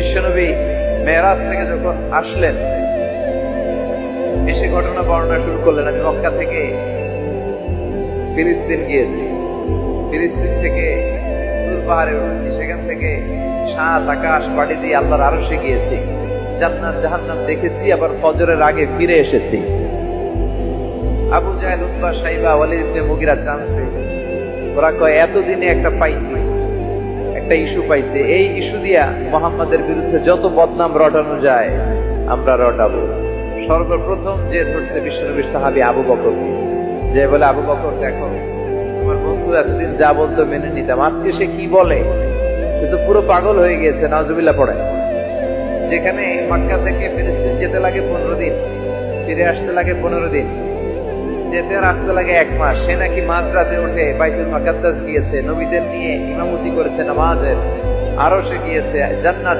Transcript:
বিশ্বনবী মেরাজ থেকে যখন আসলেন, এসে ঘটনা বর্ণনা শুরু করলেন, আমি মক্কা থেকে ফিলিস্তিন গিয়েছি, ফিলিস্তিন থেকে তুর পাহাড়ে উঠেছি, সেখান থেকে সাত আকাশ পাড়ি দিয়ে আল্লাহর আরশে গিয়েছি, জান্নাত জাহান্নাম দেখেছি, আবার ফজরের আগে ফিরে এসেছি। আবু জাহেল, উতবা, সাইবা, ওয়ালিদ ইবনে মুগিরা জানতে, ওরা কয় এতদিনে একটা পাইছি, একটা ইস্যু পাইছে, এই ইস্যু দিয়া মুহাম্মাদের বিরুদ্ধে যত বদনাম রটানো যায় আমরা রটাবো। সর্বপ্রথম যে ধরছে বিশ্বনবীর সাহাবী আবু বকর, যে বলে আবু বকর দেখো তোমার বন্ধু এতদিন যা বলতো মেনে নিতাম, আজকে সে কি বলে, সে তো পুরো পাগল হয়ে গিয়েছে, নাউজুবিল্লাহ পড়ে। যেখানে মক্কা থেকে ফিলিস্তিন যেতে লাগে 15 দিন, ফিরে আসতে লাগে 15 দিন, যেতে আর আসতে লাগে 1 মাস, সে নাকি মাঝরাতে উঠে বাইতুল মুকাদ্দাস গিয়েছে, নবীদের নিয়ে ইমামতি করেছে নামাজের, আরশে গিয়েছে, জান্নাত